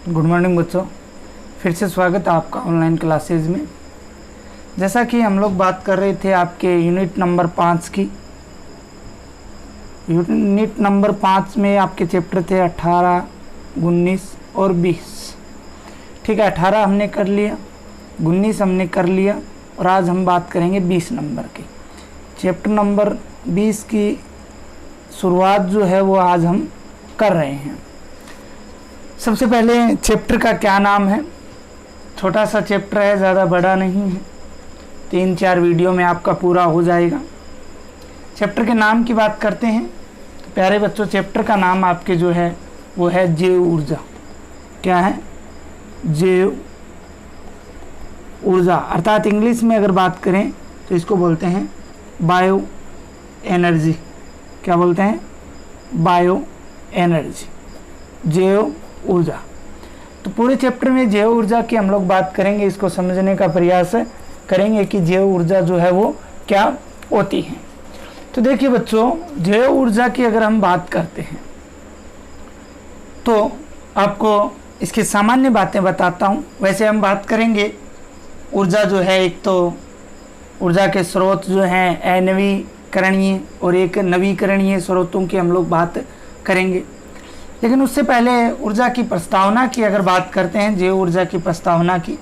Good morning बच्चों, फिर से स्वागत है आपका ऑनलाइन क्लासेज में। जैसा कि हम लोग बात कर रहे थे आपके यूनिट नंबर 5 की। यूनिट नंबर 5 में आपके चैप्टर थे 18, 19 और 20। ठीक है, 18 हमने कर लिया, 19 हमने कर लिया और आज हम बात करेंगे 20 नंबर की। चैप्टर नंबर 20 की शुरुआत जो है वो आज हम कर रहे हैं। सबसे पहले चैप्टर का क्या नाम है। छोटा सा चैप्टर है, ज़्यादा बड़ा नहीं है, 3-4 वीडियो में आपका पूरा हो जाएगा। चैप्टर के नाम की बात करते हैं तो प्यारे बच्चों, चैप्टर का नाम आपके जो है वो है जैव ऊर्जा। क्या है? जैव ऊर्जा, अर्थात इंग्लिश में अगर बात करें तो इसको बोलते हैं बायो एनर्जी। क्या बोलते हैं? बायो एनर्जी, जैव ऊर्जा। तो पूरे चैप्टर में जैव ऊर्जा की हम लोग बात करेंगे, इसको समझने का प्रयास करेंगे कि जैव ऊर्जा जो है वो क्या होती है। तो देखिए बच्चों, जैव ऊर्जा की अगर हम बात करते हैं तो आपको इसकी सामान्य बातें बताता हूँ। वैसे हम बात करेंगे ऊर्जा जो है, एक तो ऊर्जा के स्रोत जो हैं अनवीकरणीय और एक नवीकरणीय स्रोतों की हम लोग बात करेंगे। लेकिन उससे पहले ऊर्जा की प्रस्तावना की अगर बात करते हैं, जैव ऊर्जा की प्रस्तावना की,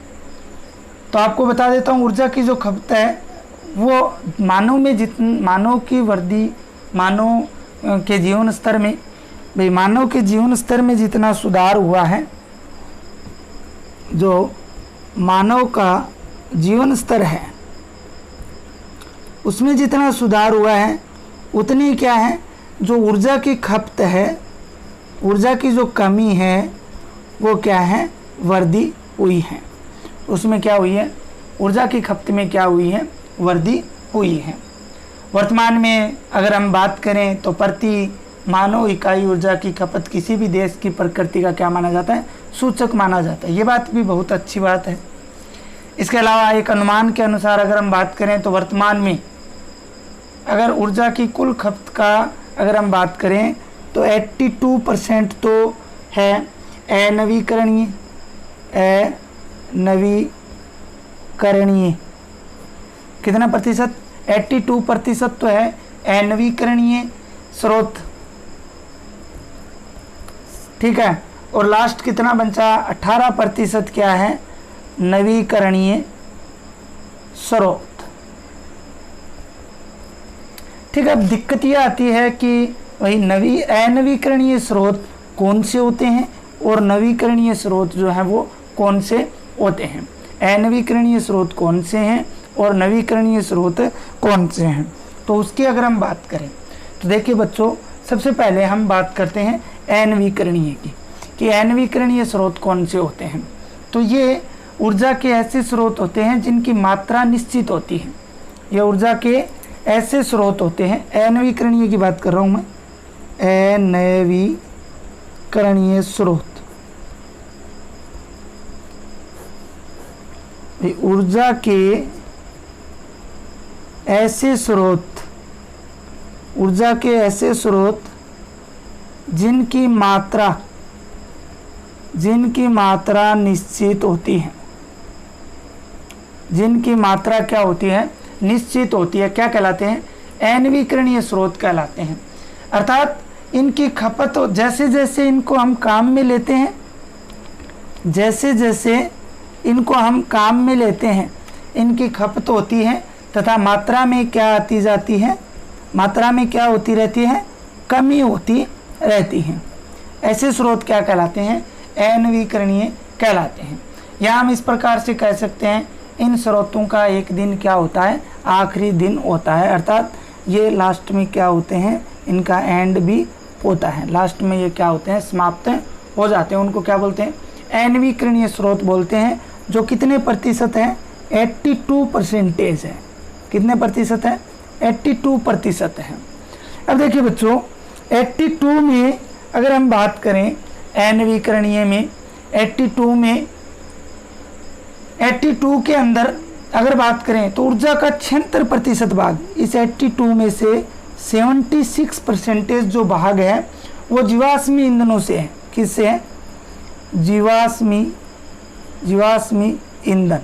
तो आपको बता देता हूँ ऊर्जा की जो खपत है वो मानव की वृद्धि, मानव के जीवन स्तर में, भाई मानव के जीवन स्तर में जितना सुधार हुआ है, जो मानव का जीवन स्तर है उसमें जितना सुधार हुआ है उतनी क्या है, जो ऊर्जा की खपत है, ऊर्जा की जो कमी है वो क्या है, वृद्धि हुई है। उसमें क्या हुई है, ऊर्जा की खपत में क्या हुई है, वृद्धि हुई है। वर्तमान में अगर हम बात करें तो प्रति मानव इकाई ऊर्जा की खपत किसी भी देश की प्रकृति का क्या माना जाता है, सूचक माना जाता है। ये बात भी बहुत अच्छी बात है। इसके अलावा एक अनुमान के अनुसार अगर हम बात करें तो वर्तमान में अगर ऊर्जा की कुल खपत का अगर हम बात करें तो 82% तो है अनवीकरणीय। कितना प्रतिशत? 82% तो है अनवीकरणीय स्रोत। ठीक है, और लास्ट कितना बचा? 18% क्या है, नवीकरणीय स्रोत। ठीक है, अब दिक्कत ये आती है कि वही अनवीकरणीय स्रोत कौन से होते हैं और नवीकरणीय स्रोत जो हैं वो कौन से होते हैं। अनवीकरणीय स्रोत कौन से हैं और नवीकरणीय स्रोत कौन से हैं, तो उसकी अगर हम बात करें तो देखिए बच्चों, सबसे पहले हम बात करते हैं अनवीकरणीय की, कि अनवीकरणीय स्रोत कौन से होते हैं। तो ये ऊर्जा के ऐसे स्रोत होते हैं जिनकी मात्रा निश्चित होती है। ये ऊर्जा के ऐसे स्रोत होते हैं, अनवीकरणीय की बात कर रहा हूँ मैं, अनवीकरणीय स्रोत। ऊर्जा के ऐसे स्रोत, ऊर्जा के ऐसे स्रोत जिनकी मात्रा निश्चित होती है, जिनकी मात्रा क्या होती है, निश्चित होती है, क्या कहलाते हैं, अनवीकरणीय स्रोत कहलाते हैं। अर्थात इनकी खपत जैसे जैसे इनको हम काम में लेते हैं, जैसे जैसे इनको हम काम में लेते हैं इनकी खपत होती है तथा मात्रा में क्या आती जाती है, मात्रा में क्या होती रहती है, कमी होती रहती है। ऐसे स्रोत क्या कहलाते हैं, अनवीकरणीय कहलाते हैं। या हम इस प्रकार से कह सकते हैं, इन स्रोतों का एक दिन क्या होता है, आखिरी दिन होता है। अर्थात ये लास्ट में क्या होते हैं, इनका एंड भी होता है, लास्ट में ये क्या होते हैं, समाप्त हो जाते हैं। उनको क्या बोलते हैं, अनवीकरणीय स्रोत बोलते हैं। जो कितने प्रतिशत है, 82% है। कितने प्रतिशत है, 82% है। अब देखिए बच्चों, 82 में अगर हम बात करें अनवीकरणीय में, 82 के अंदर अगर बात करें तो ऊर्जा का 76% भाग, इस 82 में से 76% जो भाग है वो जीवाश्मी ईंधनों से है। किससे है? जीवाश्मी ईंधन।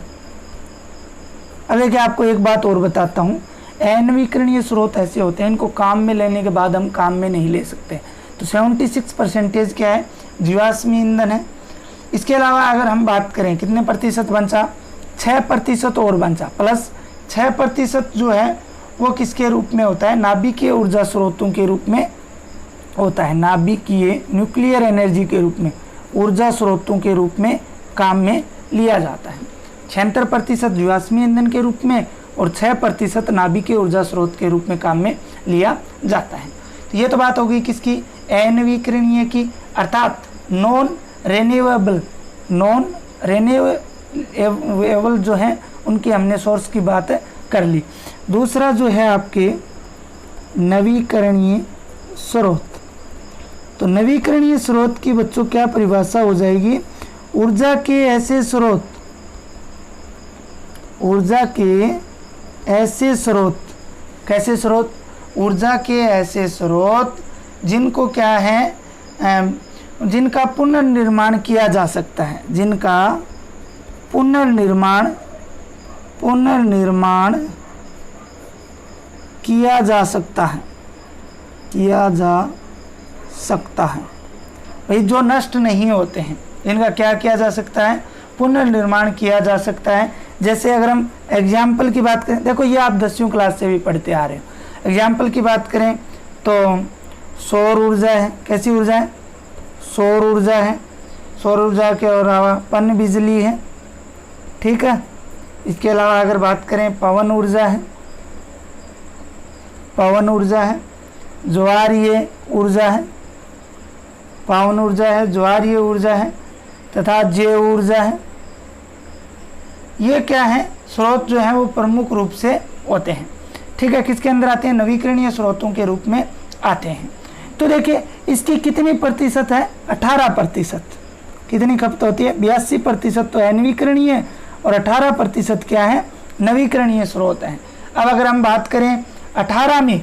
अब देखिए आपको एक बात और बताता हूँ, अनवीकरणीय स्रोत ऐसे होते हैं इनको काम में लेने के बाद हम काम में नहीं ले सकते। तो 76% क्या है, जीवाश्मी ईंधन है। इसके अलावा अगर हम बात करें कितने प्रतिशत बचा, 6% और बचा, प्लस 6% जो है वो किसके रूप में होता है, नाभिकीय ऊर्जा स्रोतों के रूप में होता है, नाभिकीय न्यूक्लियर एनर्जी के रूप में, ऊर्जा स्रोतों के रूप में काम में लिया जाता है। 76% जीवाश्मी ईंधन के रूप में और 6% नाभिकीय ऊर्जा स्रोत के रूप में काम में लिया जाता है। तो ये तो बात होगी किसकी, अनवीकरणीय की, अर्थात नॉन रिन्यूएबल जो है उनकी हमने सोर्स की बात कर ली। दूसरा जो है आपके नवीकरणीय स्रोत। तो नवीकरणीय स्रोत की बच्चों क्या परिभाषा हो जाएगी, ऊर्जा के ऐसे स्रोत, ऊर्जा के ऐसे स्रोत, कैसे स्रोत, ऊर्जा के ऐसे स्रोत जिनको क्या है, जिनका पुनर्निर्माण किया जा सकता है, जिनका पुनर्निर्माण किया जा सकता है, भाई जो नष्ट नहीं होते हैं इनका क्या किया जा सकता है, पुनर्निर्माण किया जा सकता है। जैसे अगर हम एग्जाम्पल की बात करें, देखो ये आप 10वीं क्लास से भी पढ़ते आ रहे हो, एग्जाम्पल की बात करें तो सौर ऊर्जा है, कैसी ऊर्जा है, सौर ऊर्जा है, सौर ऊर्जा के अलावा पन बिजली है, ठीक है। इसके अलावा अगर बात करें पवन ऊर्जा है, पवन ऊर्जा है, ज्वारीय ऊर्जा है, पवन ऊर्जा है, ज्वारीय ऊर्जा है तथा जैव ऊर्जा है। ये क्या है, स्रोत जो है वो प्रमुख रूप से होते हैं, ठीक है। किसके अंदर आते हैं, नवीकरणीय स्रोतों के रूप में आते हैं। तो देखिए इसकी कितनी प्रतिशत है, 18%। कितनी खपत होती है, 82% तो अनवीकरणीय और 18% क्या है, नवीकरणीय स्रोत हैं। अब अगर हम बात करें 18 में,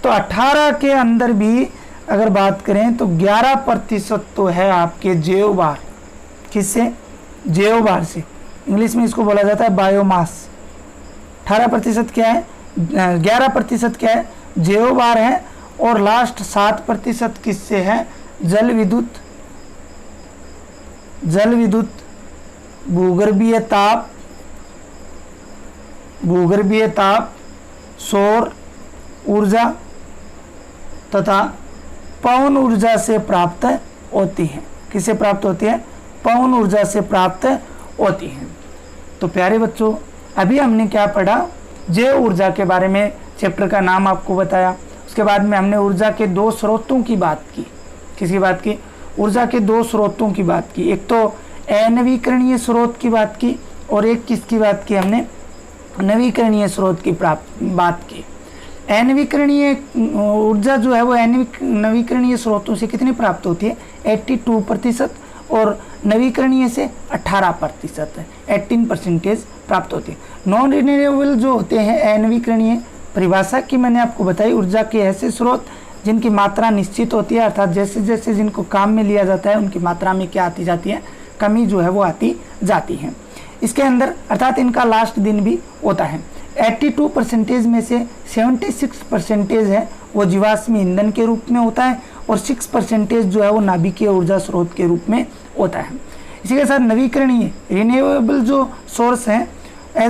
तो 18 के अंदर भी अगर बात करें तो 11% तो है आपके जैव भार, किससे, जैव भार से, इंग्लिश में इसको बोला जाता है बायोमास। 18% क्या है, 11% क्या है, जैव भार है, और लास्ट 7% किससे है, जल विद्युत, भूगर्भीय ताप, सौर ऊर्जा तथा पवन ऊर्जा से प्राप्त होती है। किससे प्राप्त होती है, पवन ऊर्जा से प्राप्त होती है। तो प्यारे बच्चों अभी हमने क्या पढ़ा, जैव ऊर्जा के बारे में, चैप्टर का नाम आपको बताया। उसके बाद में हमने ऊर्जा के 2 स्रोतों की बात की। किसकी बात की, ऊर्जा के 2 स्रोतों की बात की। एक तो अनवीकरणीय स्रोत की बात की और एक किसकी बात की हमने, नवीकरणीय स्रोत की बात की। अनवीकरणीय ऊर्जा जो है वो नवीकरणीय स्रोतों से कितनी प्राप्त होती है, 82%, और नवीकरणीय से 18% 18% प्राप्त होती है। नॉन रिन्यूएबल जो होते हैं अनवीकरणीय, परिभाषा की मैंने आपको बताई, ऊर्जा के ऐसे स्रोत जिनकी मात्रा निश्चित होती है, अर्थात जैसे जैसे जिनको काम में लिया जाता है उनकी मात्रा में क्या आती जाती है, कमी जो है वो आती जाती है। इसके अंदर अर्थात इनका लास्ट दिन भी होता है। 82% में से 76% है वो जीवाश्मी ईंधन के रूप में होता है और 6% जो है वो नाभिकीय ऊर्जा स्रोत के रूप में होता है। इसी के साथ नवीकरणीय रिन्यूएबल जो सोर्स हैं,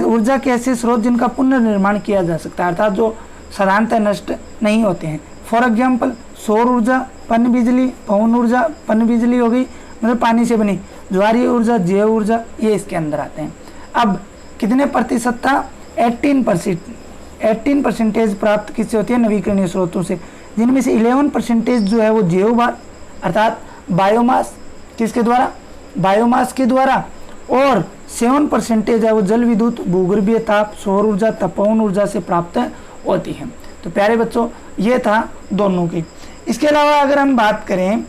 ऊर्जा के ऐसे स्रोत जिनका पुनर्निर्माण किया जा सकता है, अर्थात जो साधारणतः नष्ट नहीं होते हैं। फॉर एग्जाम्पल सौर ऊर्जा, पन बिजली, पवन ऊर्जा, पन बिजली हो गई मतलब पानी से बनी, ज्वारीय ऊर्जा, जैव ऊर्जा, ये इसके अंदर आते हैं। अब कितने प्रतिशत था, 18% प्राप्त किससे होती है, नवीकरणीय स्रोतों से, जिनमें से 11% जो है वो जैव भार अर्थात बायोमास, किसके द्वारा, बायोमास के द्वारा, और 7% है वो जल विद्युत, भूगर्भीय ताप, सौर ऊर्जा, पवन ऊर्जा से प्राप्त होती है। तो प्यारे बच्चों ये था दोनों की। इसके अलावा अगर हम बात करें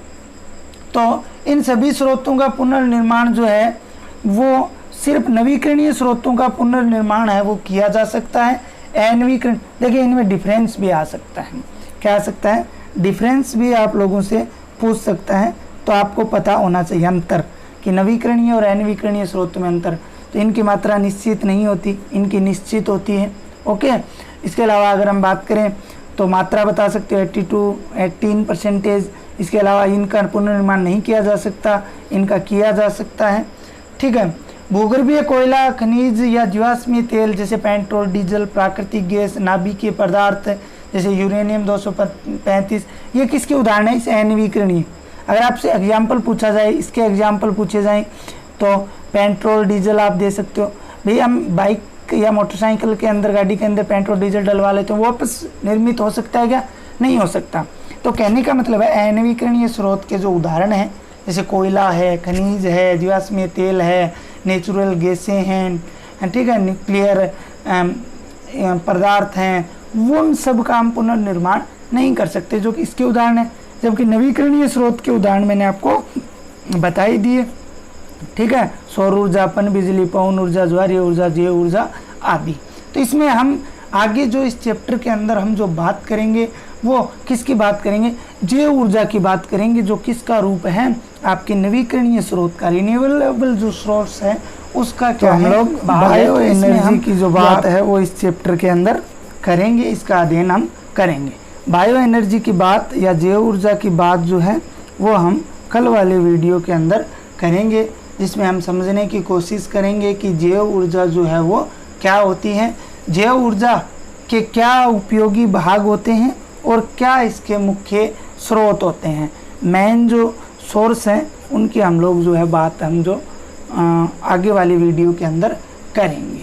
तो इन सभी स्रोतों का पुनर्निर्माण जो है वो सिर्फ नवीकरणीय स्रोतों का पुनर्निर्माण है वो किया जा सकता है। अनवीकरण, देखिए इनमें डिफरेंस भी आ सकता है, क्या आ सकता है, डिफरेंस भी आप लोगों से पूछ सकता है, तो आपको पता होना चाहिए अंतर। कि नवीकरणीय और अनवीकरणीय स्रोत में अंतर, तो इनकी मात्रा निश्चित नहीं होती, इनकी निश्चित होती है। ओके, इसके अलावा अगर हम बात करें तो मात्रा बता सकते हो 18%। इसके अलावा इनका पुनर्निर्माण नहीं किया जा सकता, इनका किया जा सकता है। ठीक है, भूगर्भीय कोयला, खनिज या जीवाश्मीय तेल जैसे पेट्रोल, डीजल, प्राकृतिक गैस, नाभिकीय पदार्थ जैसे यूरेनियम 235, ये किसके उदाहरण है? इस अनवीकरणीय। अगर आपसे एग्जाम्पल पूछा जाए, इसके एग्जाम्पल पूछे जाएं तो पेट्रोल, डीजल आप दे सकते हो। भाई हम बाइक या मोटरसाइकिल के अंदर, गाड़ी के अंदर पेट्रोल डीजल डलवा लेते हैं, वो वापस निर्मित हो सकता है क्या? नहीं हो सकता। तो कहने का मतलब है अनवीकरणीय स्रोत के जो उदाहरण हैं जैसे कोयला है, खनिज है, जीवाश्मीय तेल है, नेचुरल गैसें हैं, ठीक है, न्यूक्लियर पदार्थ हैं, वो उन सब का हम पुनर्निर्माण नहीं कर सकते, जो कि इसके उदाहरण है। जबकि नवीकरणीय स्रोत के उदाहरण मैंने आपको बता ही दिए। ठीक है, सौर ऊर्जा, पन बिजली, पवन ऊर्जा, ज्वारीय ऊर्जा, जैव ऊर्जा आदि। तो इसमें हम आगे जो इस चैप्टर के अंदर हम जो बात करेंगे वो किसकी बात करेंगे? जैव ऊर्जा की बात करेंगे, जो किसका रूप है? आपके नवीकरणीय स्रोत का, रिन्यूएबल जो सोर्स है उसका क्या है? हम लोग बायो एनर्जी की जो बात है वो इस चैप्टर के अंदर करेंगे, इसका अध्ययन हम करेंगे। बायो एनर्जी की बात या जैव ऊर्जा की बात जो है वो हम कल वाले वीडियो के अंदर करेंगे, जिसमें हम समझने की कोशिश करेंगे कि जैव ऊर्जा जो है वो क्या होती है, जैव ऊर्जा के क्या उपयोगी भाग होते हैं और क्या इसके मुख्य स्रोत होते हैं, मेन जो सोर्स हैं उनकी हम लोग जो है बात हम जो आगे वाली वीडियो के अंदर करेंगे।